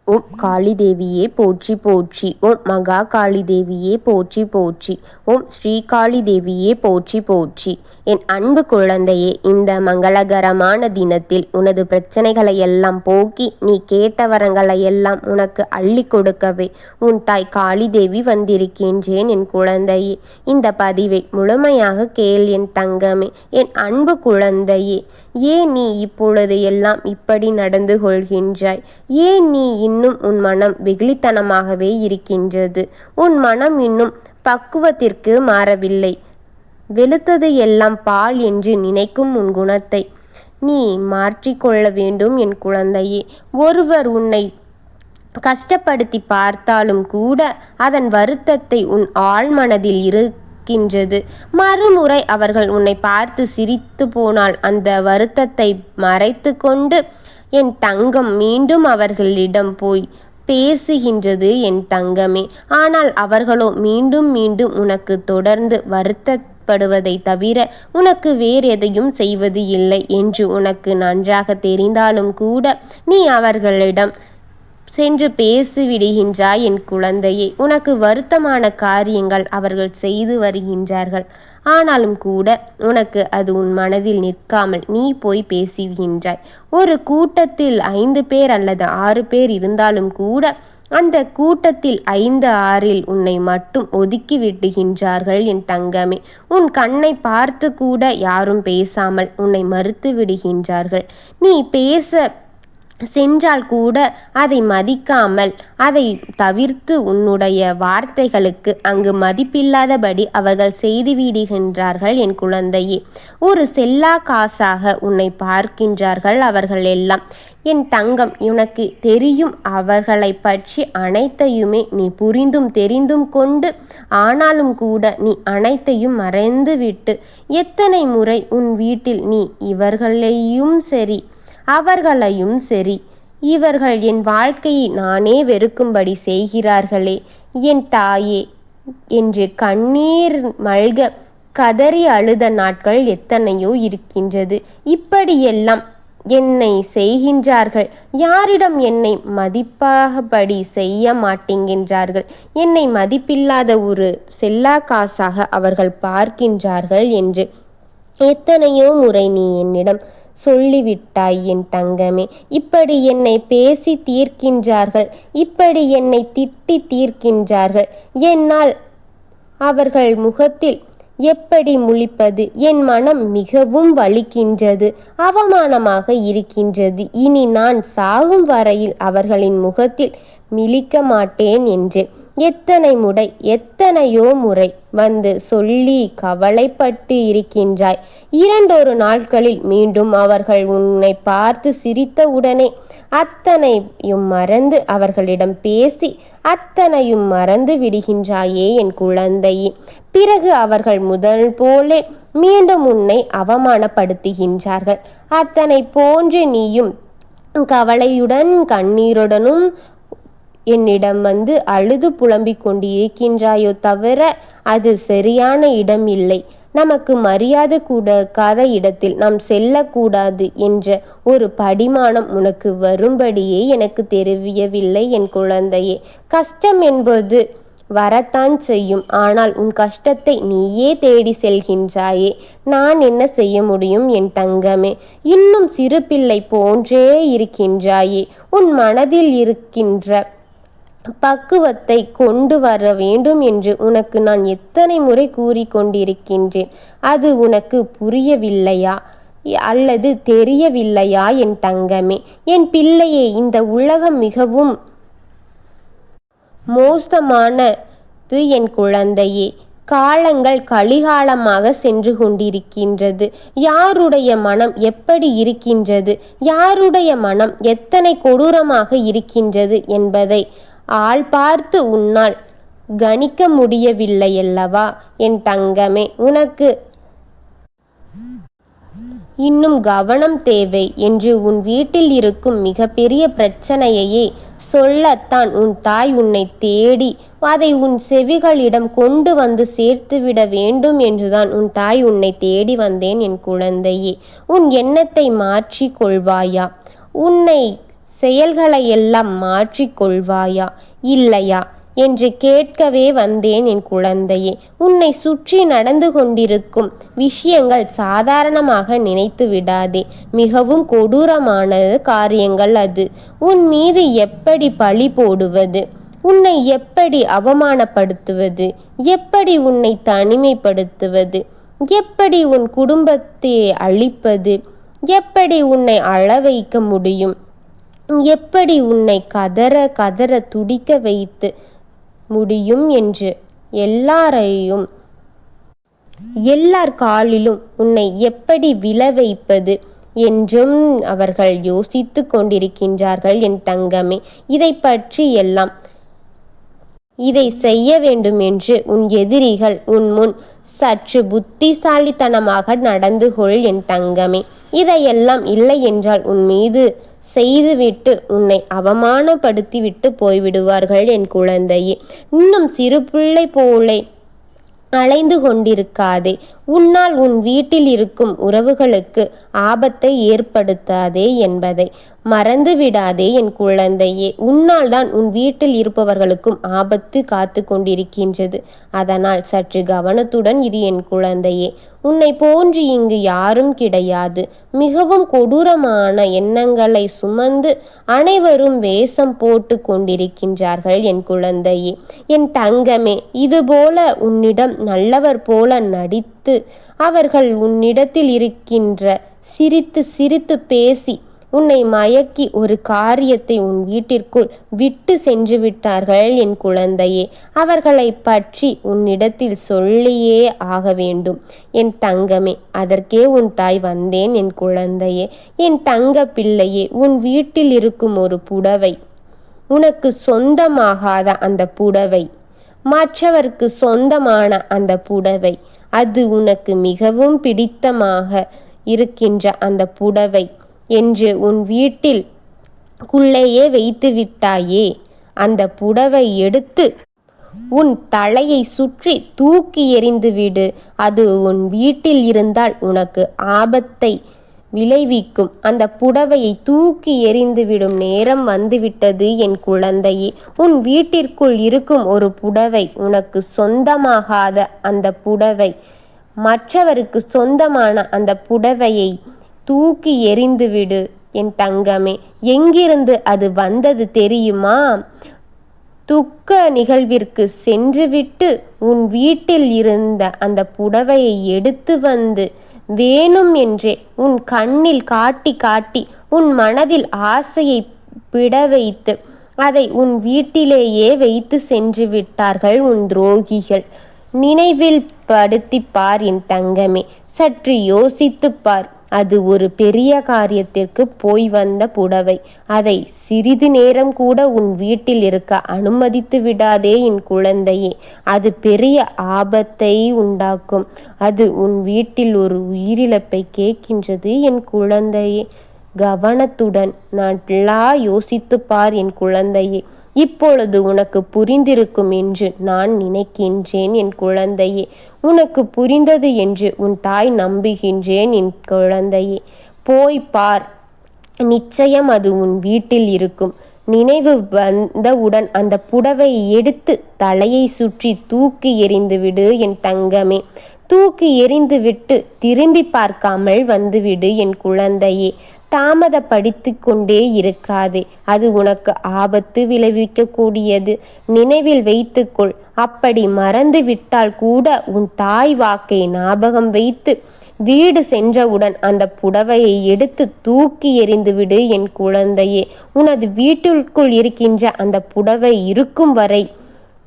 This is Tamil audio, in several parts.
ஓம் காளி தேவியே போற்றி போற்றி. ஓம் மகா காளி தேவியே போற்றி போற்றி. ஓம் ஸ்ரீ காளி தேவியே போற்றி போற்றி. என் அன்பு குழந்தையே, இந்த மங்களகரமான தினத்தில் உனது பிரச்சனைகளை எல்லாம் போக்கி நீ கேட்ட வரங்களை எல்லாம் உனக்கு அள்ளி கொடுக்கவே உன் தாய் காளி தேவி வந்திருக்கின்றேன். என் குழந்தையே, இந்த பதிவை முழுமையாக கேள் என் தங்கமே, என் அன்பு குழந்தையே. ஏன் நீ இப்பொழுது எல்லாம் இப்படி நடந்து கொள்கின்றாய்? ஏன் நீ இன்னும் உன் மனம் வெகுளித்தனமாகவே இருக்கின்றது? உன் மனம் இன்னும் பக்குவத்திற்கு மாறவில்லை. வெளுத்தது எல்லாம் பால் என்று நினைக்கும் உன் குணத்தை நீ மாற்றிக்கொள்ள வேண்டும் என் குழந்தையே. ஒருவர் உன்னை கஷ்டப்படுத்தி பார்த்தாலும் கூட அதன் வருத்தத்தை உன் ஆழ்மனதில் இருக்கின்றது. மறுமுறை அவர்கள் உன்னை பார்த்து சிரித்து போனால் அந்த வருத்தத்தை மறைத்து கொண்டு என் தங்கம் மீண்டும் அவர்களிடம் போய் பேசுகின்றது என் தங்கமே. ஆனால் அவர்களோ மீண்டும் மீண்டும் உனக்கு தொடர்ந்து வருத்தப்படுவதை தவிர உனக்கு வேறு எதையும் செய்வது இல்லை என்று உனக்கு நன்றாக தெரிந்தாலும் கூட நீ அவர்களிடம் சென்று பேசிவிடுகின்றாய் என் குழந்தையே. உனக்கு வருத்தமான காரியங்கள் அவர்கள் செய்து வருகின்றார்கள். ஆனாலும் கூட உனக்கு அது உன் மனதில் நிற்காமல் நீ போய் பேசுகின்றாய். ஒரு கூட்டத்தில் 5 பேர் அல்லது 6 பேர் இருந்தாலும் கூட அந்த கூட்டத்தில் 5 6 உன்னை மட்டும் ஒதுக்கி விடுகின்றார்கள் என் தங்கமே. உன் கண்ணை பார்த்து கூட யாரும் பேசாமல் உன்னை மறுத்து விடுகின்றார்கள். நீ பேச சென்றால் கூட அதை மதிக்காமல் அதை தவிர்த்து உன்னுடைய வார்த்தைகளுக்கு அங்கு மதிப்பில்லாதபடி அவர்கள் செய்துவிடுகின்றார்கள் என் குழந்தையே. ஒரு செல்லா காசாக உன்னை பார்க்கின்றார்கள் அவர்கள் எல்லாம். என் தங்கம், உனக்கு தெரியும் அவர்களை பற்றி அனைத்தையுமே நீ புரிந்தும் தெரிந்தும் கொண்டு, ஆனாலும் கூட நீ அனைத்தையும் மறைந்துவிட்டு எத்தனை முறை உன் வீட்டில் நீ இவர்களையும் சரி அவர்களையும் சரி, இவர்கள் என் வாழ்க்கையை நானே வெறுக்கும்படி செய்கிறார்களே என் தாயே என்று கண்ணீர் மல்க கதறி அழுத நாட்கள் எத்தனையோ இருக்கின்றது. இப்படியெல்லாம் என்னை செய்கின்றார்கள், யாரிடம் என்னை மதிப்பாகபடி செய்ய மாட்டேங்கின்றார்கள், என்னை மதிப்பில்லாத ஒரு செல்லா காசாக அவர்கள் பார்க்கின்றார்கள் என்று எத்தனையோ முறை நீ என்னிடம் சொல்லிவிட்டாய் என் தங்கமே. இப்படி என்னை பேசி தீர்க்கின்றார்கள், இப்படி என்னை திட்டி தீர்க்கின்றார்கள். என்னால் அவர்கள் முகத்தில் எப்படி முழிப்பது? என் மனம் மிகவும் வலிக்கின்றது, அவமானமாக இருக்கின்றது. இனி நான் சாகும் வரையில் அவர்களின் முகத்தில் மிளிக்க மாட்டேன் என்று எத்தனையோ முறை வந்து சொல்லி கவலைப்பட்டு இருக்கின்றாய். 2 நாட்களில் மீண்டும் அவர்கள் உன்னை பார்த்து சிரித்தவுடனே அத்தனையும் மறந்து அவர்களிடம் பேசி அத்தனையும் மறந்து விடுகின்றாயே என் குழந்தையே. பிறகு அவர்கள் முதல் போலே மீண்டும் உன்னை அவமானப்படுத்துகின்றார்கள். அத்தனை போன்று நீயும் கவலையுடன் கண்ணீருடனும் என்னிடம் வந்து அழுது புலம்பிக் கொண்டு இருக்கின்றாயோ தவிர அது சரியான இடம் இல்லை. நமக்கு மரியாதை கொடுக்காத இடத்தில் நாம் செல்லக்கூடாது என்ற ஒரு படிமானம் உனக்கு வரும்படியே எனக்கு தெரியவில்லை என் குழந்தையே. கஷ்டம் என்பது வரத்தான் செய்யும், ஆனால் உன் கஷ்டத்தை நீயே தேடி செல்கின்றாயே. நான் என்ன செய்ய முடியும் என் தங்கமே? இன்னும் சிறு பிள்ளை போன்றே இருக்கின்றாயே. உன் மனதில் இருக்கின்ற பக்குவத்தை கொண்டு வர வேண்டும் என்று உனக்கு நான் எத்தனை முறை கூறிக்கொண்டிருக்கின்றேன். அது உனக்கு புரியவில்லையா அல்லது தெரியவில்லையா என் தங்கமே? என் பிள்ளையே, இந்த உலகம் மிகவும் மோசமானது என் குழந்தையே. காலங்கள் கலிகாலமாக சென்று கொண்டிருக்கின்றது. யாருடைய மனம் எப்படி இருக்கின்றது, யாருடைய மனம் எத்தனை கொடூரமாக இருக்கின்றது என்பதை ஆள் பார்த்து உன்னால் கணிக்க முடியவில்லையல்லவா என் தங்கமே? உனக்கு இன்னும் கவனம் தேவை என்று உன் வீட்டில் இருக்கும் மிகப்பெரிய பிரச்சனையையே சொல்லத்தான் உன் தாய் உன்னை தேடி அதை உன் செவிகளிடம் கொண்டு வந்து சேர்த்துவிட வேண்டும் என்றுதான் உன் தாய் உன்னை தேடி வந்தேன் என் குழந்தையே. உன் எண்ணத்தை மாற்றி கொள்வாயா? உன்னை செயல்களை எல்லாம் மாற்றிக்கொள்வாயா இல்லையா என்று கேட்கவே வந்தேன் என் குழந்தையே. உன்னை சுற்றி நடந்து கொண்டிருக்கும் விஷயங்கள் சாதாரணமாக நினைத்து விடாதே. மிகவும் கொடூரமான காரியங்கள் அது. உன் மீது எப்படி பழி போடுவது, உன்னை எப்படி அவமானப்படுத்துவது, எப்படி உன்னை தனிமைப்படுத்துவது, எப்படி உன் குடும்பத்தை அழிப்பது, எப்படி உன்னை அழ வைக்க முடியும், எப்படி உன்னை கதற கதற துடிக்க வைத்து முடியும் என்று எல்லார் காலிலும் உன்னை எப்படி விழ வைப்பது என்றும் அவர்கள் யோசித்து கொண்டிருக்கின்றார்கள் என் தங்கமே. இதை பற்றி எல்லாம் இதை செய்ய வேண்டும் என்று உன் எதிரிகள் உன் முன் சற்று புத்திசாலித்தனமாக நடந்து கொள் என் தங்கமே. இதையெல்லாம் இல்லை என்றால் உன் மீது செய்துவிட்டு உன்னை அவமானப்படுத்திவிட்டு போய்விடுவார்கள் என் குழந்தையே. இன்னும் சிறு பிள்ளை போலே அலைந்து கொண்டிருக்காதே. உன்னால் உன் வீட்டில் இருக்கும் உறவுகளுக்கு ஆபத்தை ஏற்படுத்தாதே என்பதை மறந்து விடாதே என் குழந்தையே. உன்னால் தான் உன் வீட்டில் இருப்பவர்களுக்கும் ஆபத்து காத்து கொண்டிருக்கின்றது. அதனால் சற்று கவனத்துடன் இரு என் குழந்தையே. உன்னை போன்று இங்கு யாரும் கிடையாது. மிகவும் கொடூரமான எண்ணங்களை சுமந்து அனைவரும் வேஷம் போட்டு கொண்டிருக்கின்றார்கள் என் குழந்தையே. என் தங்கமே, இதுபோல உன்னிடம் நல்லவர் போல நடித்து அவர்கள் உன்னிடத்தில் இருக்கின்ற சிரித்து சிரித்து பேசி உன்னை மயக்கி ஒரு காரியத்தை உன் வீட்டிற்குள் விட்டு சென்று விட்டார்கள் என் குழந்தையே. அவர்களை பற்றி உன்னிடத்தில் சொல்லியே ஆக வேண்டும் என் தங்கமே. அதற்கே உன் தாய் வந்தேன் என் குழந்தையே. என் தங்க பிள்ளையே, உன் வீட்டில் இருக்கும் ஒரு புடவை, உனக்கு சொந்தமாகாத அந்த புடவை, மற்றவருக்கு சொந்தமான அந்த புடவை, அது உனக்கு மிகவும் பிடித்தமாக இருக்கின்ற அந்த புடவை என்று உன் வீட்டில் குள்ளேயே வைத்து விட்டாயே. அந்த புடவை எடுத்து உன் தலையை சுற்றி தூக்கி எறிந்து விடு. அது உன் வீட்டில் இருந்தால் உனக்கு ஆபத்தை விளைவிக்கும். அந்த புடவையை தூக்கி எறிந்து விடும் நேரம் வந்துவிட்டது என் குழந்தையே. உன் வீட்டிற்குள் இருக்கும் ஒரு புடவை, உனக்கு சொந்தமாகாத அந்த புடவை, மற்றவருக்கு சொந்தமான அந்த புடவையை தூக்கி எறிந்துவிடு என் தங்கமே. எங்கிருந்து அது வந்தது தெரியுமா? துக்க நிகழ்விற்கு சென்றுவிட்டு உன் வீட்டில் இருந்த அந்த புடவையை எடுத்து வந்து வேணும் என்றே உன் கண்ணில் காட்டி காட்டி உன் மனதில் ஆசையை பிட வைத்து அதை உன் வீட்டிலேயே வைத்து சென்று விட்டார்கள் உன் துரோகிகள். நினைவில் படுத்தி பார் என் தங்கமே. சற்று யோசித்து பார். அது ஒரு பெரிய காரியத்திற்கு போய் வந்த புடவை. அதை சிறிது நேரம் கூட உன் வீட்டில் இருக்க அனுமதித்து விடாதே என் குழந்தையே. அது பெரிய ஆபத்தை உண்டாக்கும். அது உன் வீட்டில் ஒரு உயிரிழப்பை கேட்கின்றது என் குழந்தையே. கவனத்துடன் நல்லா யோசித்து பார் என் குழந்தையே. இப்பொழுது உனக்கு புரிந்திருக்கும் என்று நான் நினைக்கின்றேன் என் குழந்தையே. உனக்கு புரிந்தது என்று உன் தாய் நம்புகின்றேன் என் குழந்தையே. போய் பார், நிச்சயம் அது உன் வீட்டில் இருக்கும். நினைவு வந்தவுடன் அந்த புடவையை எடுத்து தலையை சுற்றி தூக்கி எறிந்துவிடு என் தங்கமே. தூக்கி எறிந்துவிட்டு திரும்பி பார்க்காமல் வந்துவிடு என் குழந்தையே. தாமதப்படுத்தி கொண்டே இருக்காதே. அது உனக்கு ஆபத்து விளைவிக்கக்கூடியது. நினைவில் வைத்துக்கொள். அப்படி மறந்து விட்டால் கூட உன் தாய் வாக்கை ஞாபகம் வைத்து வீடு சென்றவுடன் அந்த புடவையை எடுத்து தூக்கி எறிந்துவிடு என் குழந்தையே. உனது வீட்டிற்குள் இருக்கின்ற அந்த புடவை இருக்கும் வரை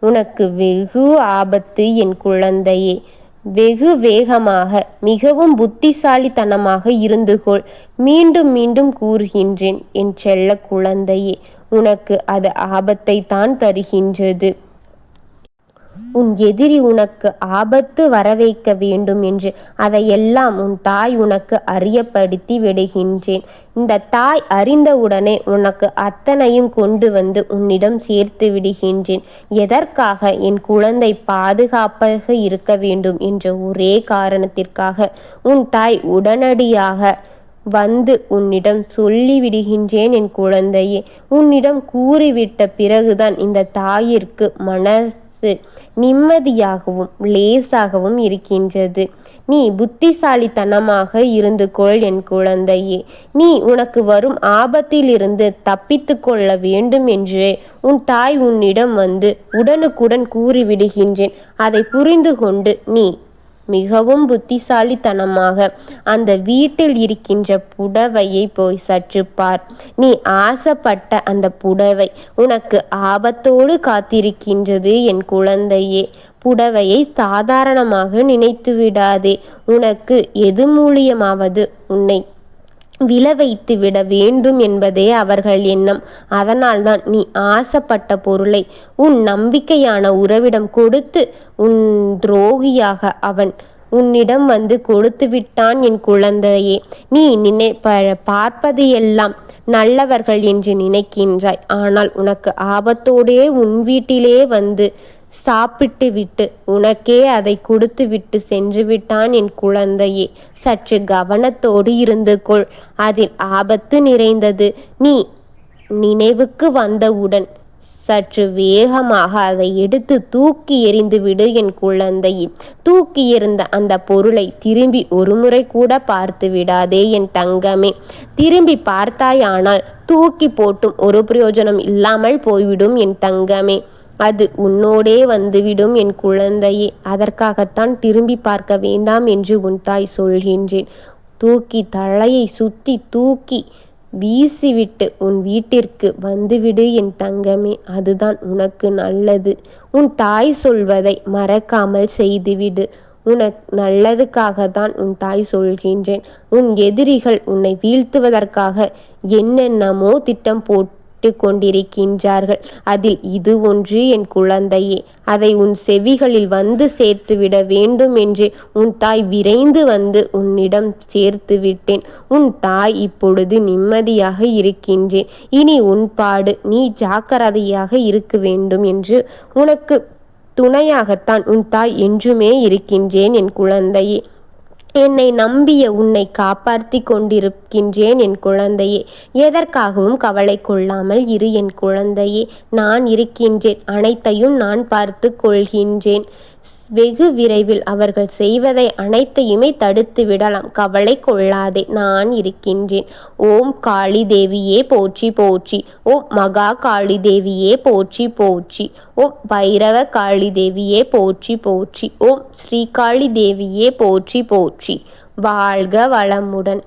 உனக்கு வெகு ஆபத்து என் குழந்தையே. வெகு வேகமாக மிகவும் புத்திசாலித்தனமாக இருந்துகொள். மீண்டும் மீண்டும் கூறுகின்றேன் என் செல்ல குழந்தையே. உனக்கு அது ஆபத்தை தான் தருகின்றது. உன் எதிரி உனக்கு ஆபத்து வரவைக்க வேண்டும் என்று அதையெல்லாம் உன் தாய் உனக்கு அறியப்படுத்தி விடுகின்றேன். இந்த தாய் அறிந்தவுடனே உனக்கு அத்தனையும் கொண்டு வந்து உன்னிடம் சேர்த்து விடுகின்றேன். எதற்காக? என் குழந்தை பாதுகாப்பாக இருக்க வேண்டும் என்ற ஒரே காரணத்திற்காக உன் தாய் உடனடியாக வந்து உன்னிடம் சொல்லிவிடுகின்றேன் என் குழந்தையே. உன்னிடம் கூறிவிட்ட பிறகுதான் இந்த தாயிற்கு மனசு நிம்மதியாகவும் லேசாகவும் இருக்கின்றது. நீ புத்திசாலித்தனமாக இருந்து கொள் என் குழந்தையே. நீ உனக்கு வரும் ஆபத்திலிருந்து தப்பித்து கொள்ள வேண்டும் என்றே உன் தாய் உன்னிடம் வந்து உடனுக்குடன் கூறிவிடுகின்றேன். அதை புரிந்து கொண்டு நீ மிகவும் புத்திசாலித்தனமாக அந்த வீட்டில் இருக்கின்ற புடவையை போய் சற்று பார். நீ ஆசைப்பட்ட அந்த புடவை உனக்கு ஆபத்தோடு காத்திருக்கின்றது என் குழந்தையே. புடவையை சாதாரணமாக நினைத்து விடாதே. உனக்கு எது மூலியமாவது உன்னை விழ வைத்து விட வேண்டும் என்பதே அவர்கள் எண்ணம். அதனால்தான் நீ ஆசைப்பட்ட பொருளை உன் நம்பிக்கையான உறவிடம் கொடுத்து உன் துரோகியாக அவன் உன்னிடம் வந்து கொடுத்து விட்டான் என் குழந்தையே. நீ பார்ப்பது எல்லாம் நல்லவர்கள் என்று நினைக்கின்றாய். ஆனால் உனக்கு ஆபத்தோடே உன் வீட்டிலே வந்து சாப்பிட்டு விட்டு உனக்கே அதை கொடுத்து விட்டு சென்று விட்டான் என் குழந்தையே. சற்று கவனத்தோடு இருந்து கொள். அதில் ஆபத்து நிறைந்தது. நீ நினைவுக்கு வந்தவுடன் சற்று வேகமாக அதை எடுத்து தூக்கி எறிந்து விடு என் குழந்தையே. தூக்கி எறிந்த அந்த பொருளை திரும்பி ஒருமுறை கூட பார்த்து விடாதே என் தங்கமே. திரும்பி பார்த்தாயானால் தூக்கி போட்டும் ஒரு பிரயோஜனம் இல்லாமல் போய்விடும் என் தங்கமே. அது உன்னோடே வந்துவிடும் என் குழந்தையே. அதற்காகத்தான் திரும்பி பார்க்க வேண்டாம் என்று உன் தாய் சொல்கின்றேன். தூக்கி தலையை சுற்றி தூக்கி வீசிவிட்டு உன் வீட்டிற்கு வந்துவிடு என் தங்கமே. அதுதான் உனக்கு நல்லது. உன் தாய் சொல்வதை மறக்காமல் செய்துவிடு. நல்லதுக்காகத்தான் உன் தாய் சொல்கின்றேன். உன் எதிரிகள் உன்னை வீழ்த்துவதற்காக என்னென்னமோ திட்டம் போட்டு கொண்டிருக்கின்றார்கள். அதில் இது ஒன்று என் குழந்தையே. அதை உன் செவிகளில் வந்து சேர்த்துவிட வேண்டும் என்று உன் தாய் விரைந்து வந்து உன்னிடம் சேர்த்து விட்டேன். உன் தாய் இப்பொழுது நிம்மதியாக இருக்கின்றேன். இனி உன் பாடு நீ ஜாக்கிரதையாக இருக்க வேண்டும் என்று உனக்கு துணையாகத்தான் உன் தாய் என்றுமே இருக்கின்றேன் என் குழந்தையே. என்னை நம்பிய உன்னை காப்பாற்றி கொண்டிருக்கின்றேன் என் குழந்தையே. எதற்காகவும் கவலை கொள்ளாமல் இரு என் குழந்தையே. நான் இருக்கின்றேன். அனைத்தையும் நான் பார்த்து கொள்கின்றேன். வெகு விரைவில் அவர்கள் செய்வதை அனைத்தையுமே தடுத்து விடலாம். கவலை கொள்ளாதே, நான் இருக்கின்றேன். ஓம் காளி தேவியே போற்றி போற்றி. ஓம் மகா காளி தேவியே போற்றி போற்றி. ஓம் பைரவ காளி தேவியே போற்றி போற்றி. ஓம் ஸ்ரீகாளி தேவியே போற்றி போற்றி. வாழ்க வளமுடன்.